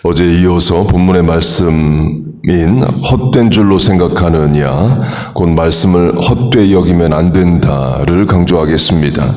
어제 이어서 본문의 말씀인 헛된 줄로 생각하느냐 곧 말씀을 헛되이 여기면 안 된다를 강조하겠습니다.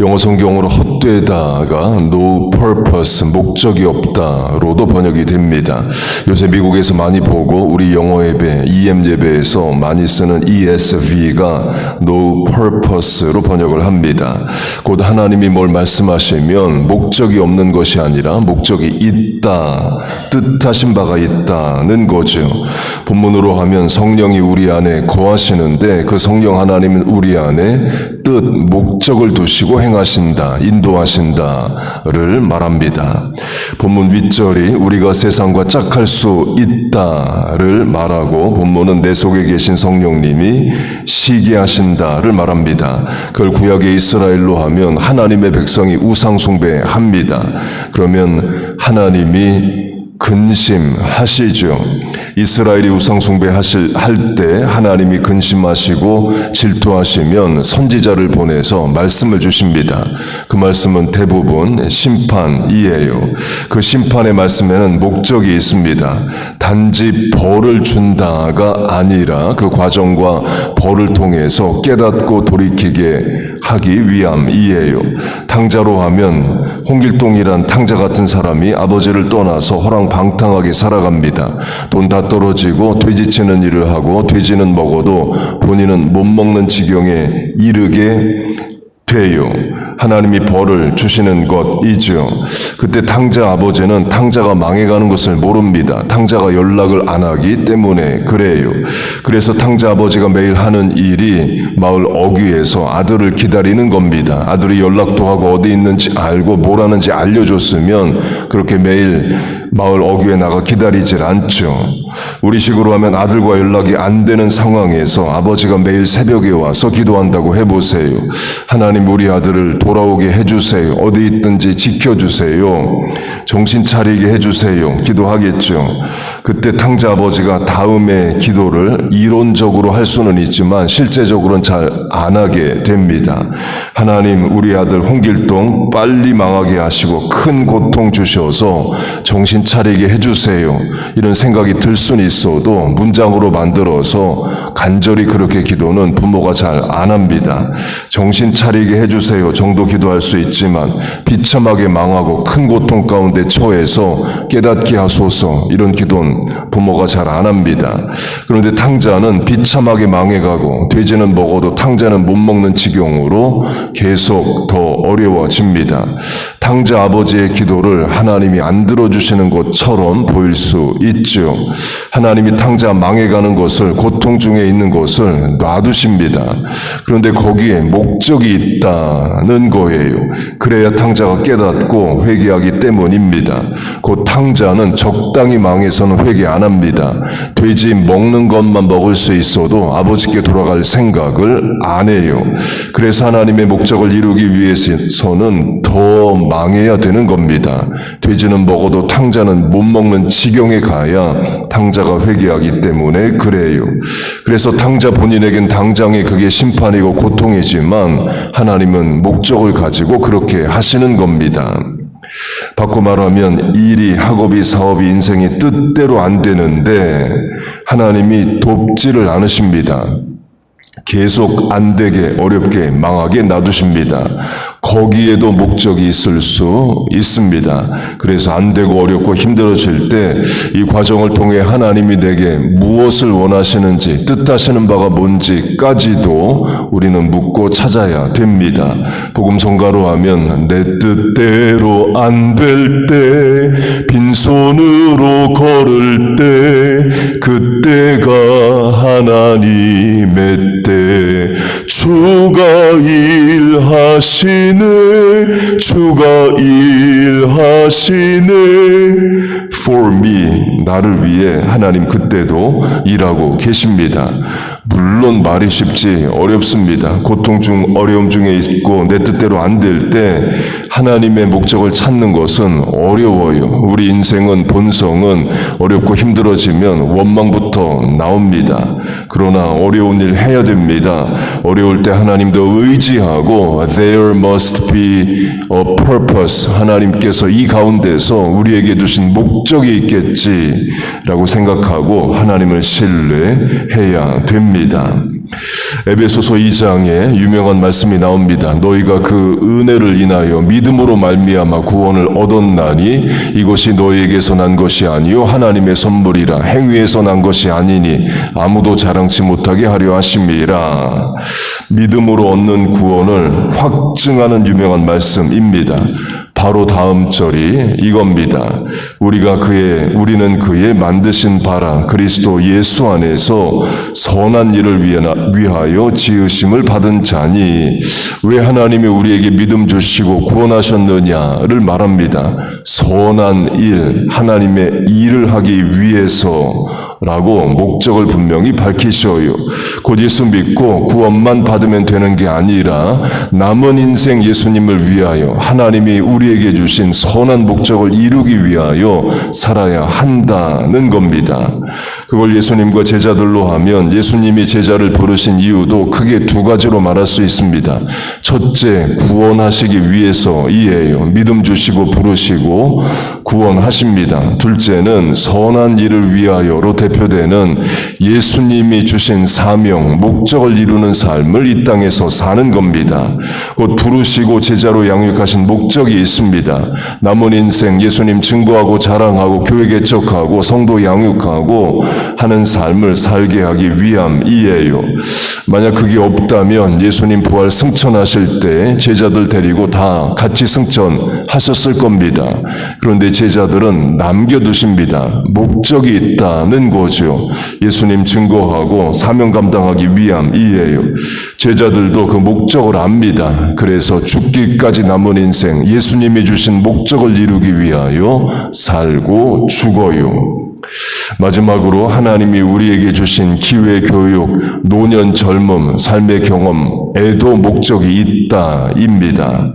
영어 성경으로 헛되다가 no purpose, 목적이 없다로도 번역이 됩니다. 요새 미국에서 많이 보고 우리 영어 예배, EM 예배에서 많이 쓰는 ESV가 no purpose로 번역을 합니다. 곧 하나님이 뭘 말씀하시면 목적이 없는 것이 아니라 목적이 있다, 뜻하신 바가 있다는 거죠. 본문으로 하면 성령이 우리 안에 거하시는데 그 성령 하나님은 우리 안에 뜻, 목적을 두시고 행하신다, 인도하신다를 말합니다. 본문 윗절이 우리가 세상과 짝할 수 있다를 말하고 본문은 내 속에 계신 성령님이 시기하신다를 말합니다. 그걸 구약의 이스라엘로 하면 하나님의 백성이 우상 숭배합니다. 그러면 하나님이 근심하시죠. 이스라엘이 우상 숭배할 때 하나님이 근심하시고 질투하시면 선지자를 보내서 말씀을 주십니다. 그 말씀은 대부분 심판이에요. 그 심판의 말씀에는 목적이 있습니다. 단지 벌을 준다가 아니라 그 과정과 벌을 통해서 깨닫고 돌이키게 하기 위함이에요. 탕자로 하면 홍길동이란 탕자 같은 사람이 아버지를 떠나서 호랑방탕하게 살아갑니다. 돈 다 떨어지고 돼지치는 일을 하고 돼지는 먹어도 본인은 못 먹는 지경에 이르게 돼요. 하나님이 벌을 주시는 것이죠. 그때 탕자 아버지는 탕자가 망해가는 것을 모릅니다. 탕자가 연락을 안 하기 때문에 그래요. 그래서 탕자 아버지가 매일 하는 일이 마을 어귀에서 아들을 기다리는 겁니다. 아들이 연락도 하고 어디 있는지 알고 뭘 하는지 알려줬으면 그렇게 매일 마을 어귀에 나가 기다리질 않죠. 우리식으로 하면 아들과 연락이 안 되는 상황에서 아버지가 매일 새벽에 와서 기도한다고 해보세요. 하나님 우리 아들을 돌아오게 해주세요. 어디 있든지 지켜주세요. 정신 차리게 해주세요. 기도하겠죠. 그때 탕자 아버지가 다음의 기도를 이론적으로 할 수는 있지만 실제적으로는 잘 안 하게 됩니다. 하나님 우리 아들 홍길동 빨리 망하게 하시고 큰 고통 주셔서 정신 차리게 해주세요. 이런 생각이 들 수는 있어도 문장으로 만들어서 간절히 그렇게 기도는 부모가 잘 안 합니다. 정신 차리게 해주세요 정도 기도할 수 있지만 비참하게 망하고 큰 고통 가운데 처해서 깨닫게 하소서 이런 기도는 부모가 잘 안 합니다. 그런데 탕자는 비참하게 망해가고 돼지는 먹어도 탕자는 못 먹는 지경으로 계속 더 어려워집니다. 탕자 아버지의 기도를 하나님이 안 들어주시는 것처럼 보일 수 있죠. 하나님이 탕자 망해가는 것을, 고통 중에 있는 것을 놔두십니다. 그런데 거기에 목적이 있다는 거예요. 그래야 탕자가 깨닫고 회개하기 때문입니다. 곧 탕자는 적당히 망해서는 회개 안 합니다. 돼지 먹는 것만 먹을 수 있어도 아버지께 돌아갈 생각을 안 해요. 그래서 하나님의 목적을 이루기 위해서는 더 망해야 되는 겁니다. 돼지는 먹어도 탕자는 못 먹는 지경에 가야 탕자가 회개하기 때문에 그래요. 그래서 탕자 본인에겐 당장에 그게 심판이고 고통이지만 하나님은 목적을 가지고 그렇게 하시는 겁니다. 바꿔 말하면 일이, 학업이, 사업이, 인생이 뜻대로 안 되는데 하나님이 돕지를 않으십니다. 계속 안 되게, 어렵게, 망하게 놔두십니다. 거기에도 목적이 있을 수 있습니다. 그래서 안 되고 어렵고 힘들어질 때 이 과정을 통해 하나님이 내게 무엇을 원하시는지, 뜻하시는 바가 뭔지까지도 우리는 묻고 찾아야 됩니다. 복음성가로 하면 내 뜻대로 안 될 때, 빈손으로 걸을 때, 그때가 하나님의 때, 주가 일하시네, 주가 일하시네. For me, 나를 위해 하나님 그때도 일하고 계십니다. 물론 말이 쉽지 어렵습니다. 고통 중 어려움 중에 있고 내 뜻대로 안 될 때 하나님의 목적을 찾는 것은 어려워요. 우리 인생은 본성은 어렵고 힘들어지면 원망부터 나옵니다. 그러나 어려운 일 해야 됩니다. 어려울 때 하나님도 의지하고 there must be a purpose. 하나님께서 이 가운데서 우리에게 주신 목적이 있겠지라고 생각하고 하나님을 신뢰해야 됩니다. 에베소서 2장에 유명한 말씀이 나옵니다. 너희가 그 은혜를 인하여 믿음으로 말미암아 구원을 얻었나니 이것이 너희에게서 난 것이 아니요 하나님의 선물이라. 행위에서 난 것이 아니니 아무도 자랑치 못하게 하려 하심이라. 믿음으로 얻는 구원을 확증하는 유명한 말씀입니다. 바로 다음 절이 이겁니다. 우리는 그의 만드신 바라 그리스도 예수 안에서 선한 일을 위하여 지으심을 받은 자니. 왜 하나님이 우리에게 믿음 주시고 구원하셨느냐를 말합니다. 선한 일, 하나님의 일을 하기 위해서라고 목적을 분명히 밝히셔요. 곧 예수 믿고 구원만 받으면 되는 게 아니라 남은 인생 예수님을 위하여 하나님이 우리에게 주신 선한 목적을 이루기 위하여 살아야 한다는 겁니다. 그걸 예수님과 제자들로 하면 예수님이 제자를 부르신 이유도 크게 두 가지로 말할 수 있습니다. 첫째, 구원하시기 위해서이에요. 믿음 주시고 부르시고 구원하십니다. 둘째는 선한 일을 위하여로 대표되는 예수님이 주신 사명, 목적을 이루는 삶을 이 땅에서 사는 겁니다. 곧 부르시고 제자로 양육하신 목적이 있습니다. 남은 인생 예수님 증거하고 자랑하고 교회 개척하고 성도 양육하고 하는 삶을 살게 하기 위함이에요. 만약 그게 없다면 예수님 부활 승천하실 때 제자들 데리고 다 같이 승천하셨을 겁니다. 그런데 제자들은 남겨두십니다. 목적이 있다는 거죠. 예수님 증거하고 사명 감당하기 위함이에요. 제자들도 그 목적을 압니다. 그래서 죽기까지 남은 인생 예수님이 주신 목적을 이루기 위하여 살고 죽어요. 마지막으로 하나님이 우리에게 주신 기회, 교육, 노년, 젊음, 삶의 경험에도 목적이 있다입니다.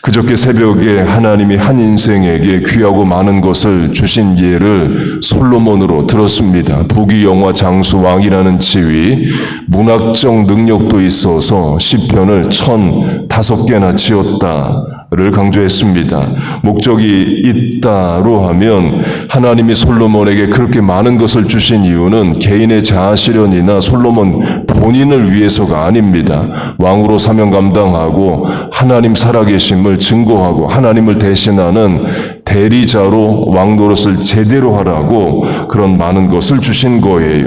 그저께 새벽에 하나님이 한 인생에게 귀하고 많은 것을 주신 예를 솔로몬으로 들었습니다. 부귀영화 장수 왕이라는 지위, 문학적 능력도 있어서 시편을 1005개나 지었다를 강조했습니다. 목적이 있다로 하면 하나님이 솔로몬에게 그렇게 많은 것을 주신 이유는 개인의 자아실현이나 솔로몬 본인을 위해서가 아닙니다. 왕으로 사명 감당하고 하나님 살아계심을 증거하고 하나님을 대신하는 대리자로 왕 노릇을 제대로 하라고 그런 많은 것을 주신 거예요.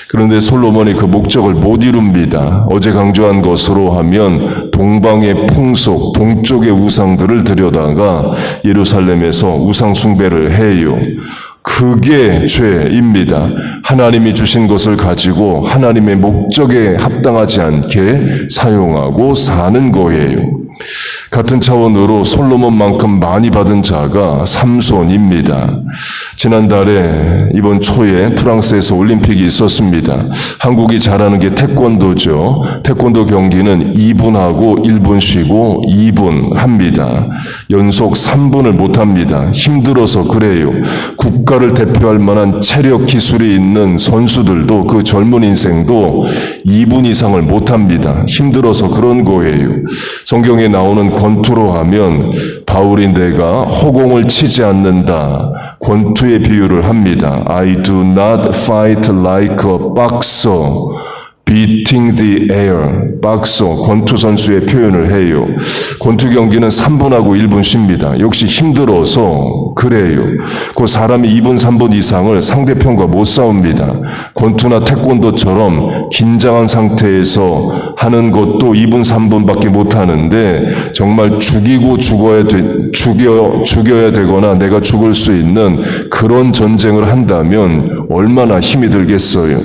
그런데 솔로몬이 그 목적을 못 이룹니다. 어제 강조한 것으로 하면 동방의 풍속, 동쪽의 우상들을 들여다가 예루살렘에서 우상 숭배를 해요. 그게 죄입니다. 하나님이 주신 것을 가지고 하나님의 목적에 합당하지 않게 사용하고 사는 거예요. 같은 차원으로 솔로몬만큼 많이 받은 자가 삼손입니다. 지난달에 이번 초에 프랑스에서 올림픽이 있었습니다. 한국이 잘하는 게 태권도죠. 태권도 경기는 2분하고 1분 쉬고 2분 합니다. 연속 3분을 못 합니다. 힘들어서 그래요. 국가를 대표할 만한 체력 기술이 있는 선수들도 그 젊은 인생도 2분 이상을 못 합니다. 힘들어서 그런 거예요. 성경에 나오는 권투로 하면 바울이 내가 허공을 치지 않는다. 권투의 비유를 합니다. I do not fight like a boxer. beating the air. 박서, 권투 선수의 표현을 해요. 권투 경기는 3분하고 1분 쉽니다. 역시 힘들어서 그래요. 그 사람이 2분, 3분 이상을 상대편과 못 싸웁니다. 권투나 태권도처럼 긴장한 상태에서 하는 것도 2분, 3분밖에 못 하는데 정말 죽여야 되거나 내가 죽을 수 있는 그런 전쟁을 한다면 얼마나 힘이 들겠어요.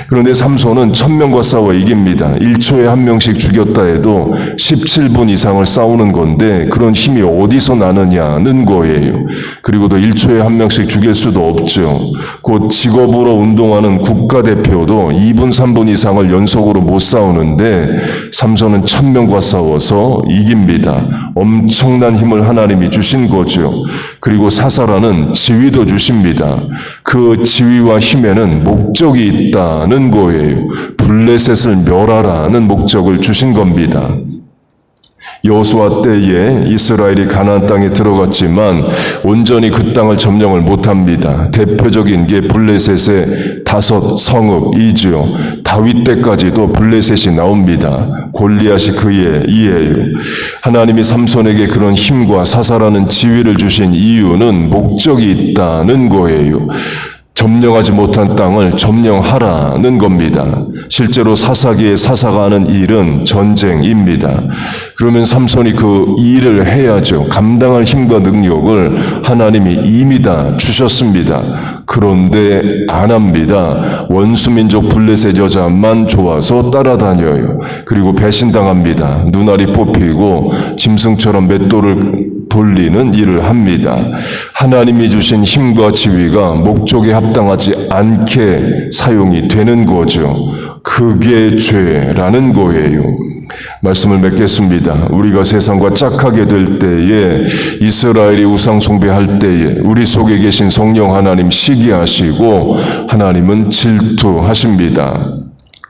그런데 삼손은 1000명과 싸워 이깁니다. 1초에 한 명씩 죽였다 해도 17분 이상을 싸우는 건데 그런 힘이 어디서 나느냐는 거예요. 그리고도 1초에 한 명씩 죽일 수도 없죠. 곧 직업으로 운동하는 국가대표도 2분, 3분 이상을 연속으로 못 싸우는데 삼손은 1000명과 싸워서 이깁니다. 엄청난 힘을 하나님이 주신 거죠. 그리고 사사라는 지위도 주십니다. 그 지위와 힘에는 목적이 있다는 거예요. 블레셋을 멸하라는 목적을 주신 겁니다. 여호수아 때에 이스라엘이 가나안 땅에 들어갔지만 온전히 그 땅을 점령을 못합니다. 대표적인 게 블레셋의 5 성읍이지요. 다윗 때까지도 블레셋이 나옵니다. 골리앗이 그의 이에요. 하나님이 삼손에게 그런 힘과 사사라는 지위를 주신 이유는 목적이 있다는 거예요. 점령하지 못한 땅을 점령하라는 겁니다. 실제로 사사기에 사사가 하는 일은 전쟁입니다. 그러면 삼손이 그 일을 해야죠. 감당할 힘과 능력을 하나님이 이미 다 주셨습니다. 그런데 안 합니다. 원수민족 블레셋 여자만 좋아서 따라다녀요. 그리고 배신당합니다. 눈알이 뽑히고 짐승처럼 맷돌을 돌리는 일을 합니다. 하나님이 주신 힘과 지위가 목적에 합당하지 않게 사용이 되는 거죠. 그게 죄라는 거예요. 말씀을 맺겠습니다. 우리가 세상과 짝하게 될 때에, 이스라엘이 우상 숭배할 때에 우리 속에 계신 성령 하나님 시기하시고 하나님은 질투하십니다.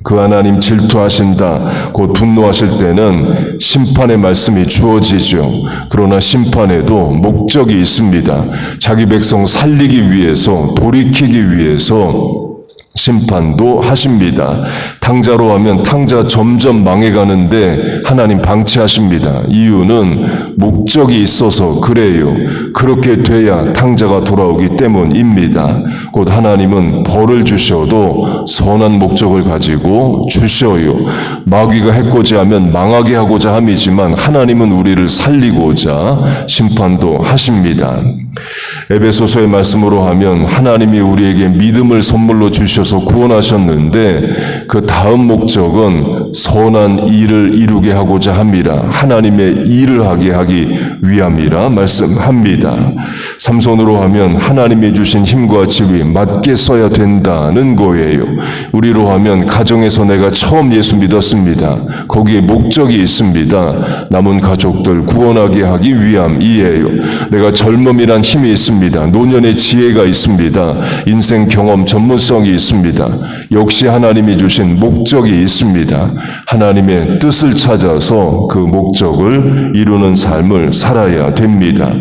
그 하나님 질투하신다, 곧 분노하실 때는 심판의 말씀이 주어지죠. 그러나 심판에도 목적이 있습니다. 자기 백성 살리기 위해서, 돌이키기 위해서 심판도 하십니다. 탕자로 하면 탕자 점점 망해가는데 하나님 방치하십니다. 이유는 목적이 있어서 그래요. 그렇게 돼야 탕자가 돌아오기 때문입니다. 곧 하나님은 벌을 주셔도 선한 목적을 가지고 주셔요. 마귀가 해코지하면 망하게 하고자 함이지만 하나님은 우리를 살리고자 심판도 하십니다. 에베소서의 말씀으로 하면 하나님이 우리에게 믿음을 선물로 주셔서 구원하셨는데 그 다음 목적은 선한 일을 이루게 하고자 함이라, 하나님의 일을 하게 하기 위함이라 말씀합니다. 삼손으로 하면 하나님이 주신 힘과 지위 맞게 써야 된다는 거예요. 우리로 하면 가정에서 내가 처음 예수 믿었습니다. 거기에 목적이 있습니다. 남은 가족들 구원하게 하기 위함이에요. 내가 젊음이란 힘이 있습니다. 노년의 지혜가 있습니다. 인생 경험 전문성이 있습니다. 역시 하나님이 주신 목적이 있습니다. 하나님의 뜻을 찾아서 그 목적을 이루는 삶을 살아야 됩니다.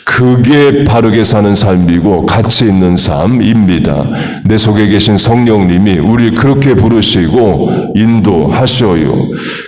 그게 바르게 사는 삶이고 가치 있는 삶입니다. 내 속에 계신 성령님이 우리를 그렇게 부르시고 인도하셔요.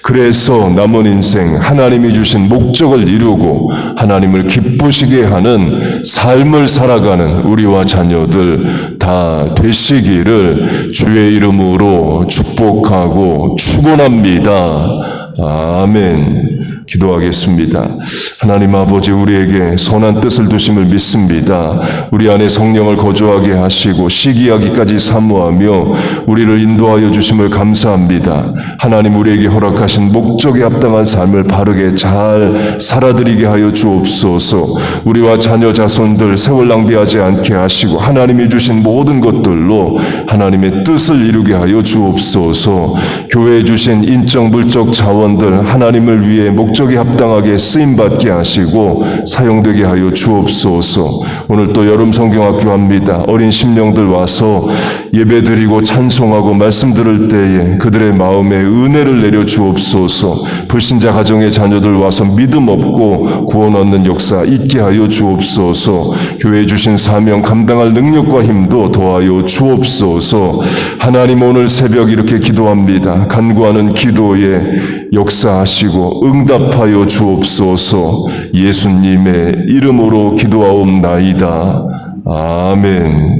그래서 남은 인생 하나님이 주신 목적을 이루고 하나님을 기쁘시게 하는 삶을 살아가는 우리와 자녀들 다 되시기를 주의 이름으로 축복하고 축원합니다. 아멘. 기도하겠습니다. 하나님 아버지, 우리에게 선한 뜻을 두심을 믿습니다. 우리 안에 성령을 거주하게 하시고 시기하기까지 사모하며 우리를 인도하여 주심을 감사합니다. 하나님, 우리에게 허락하신 목적에 합당한 삶을 바르게 잘 살아드리게 하여 주옵소서. 우리와 자녀 자손들 세월 낭비하지 않게 하시고 하나님이 주신 모든 것들로 하나님의 뜻을 이루게 하여 주옵소서. 교회에 주신 인적 물적 자원들 하나님을 위해 목적에 합당하게 쓰임받게 하시고 사용되게 하여 주옵소서. 오늘 또 여름 성경학교 합니다. 어린 심령들 와서 예배드리고 찬송하고 말씀 들을 때에 그들의 마음에 은혜를 내려 주옵소서. 불신자 가정의 자녀들 와서 믿음 없고 구원 얻는 역사 있게 하여 주옵소서. 교회에 주신 사명 감당할 능력과 힘도 더하여 주옵소서. 하나님, 오늘 새벽 이렇게 기도합니다. 간구하는 기도에 역사하시고 응답하여 주옵소서. 예수님의 이름으로 기도하옵나이다. 아멘.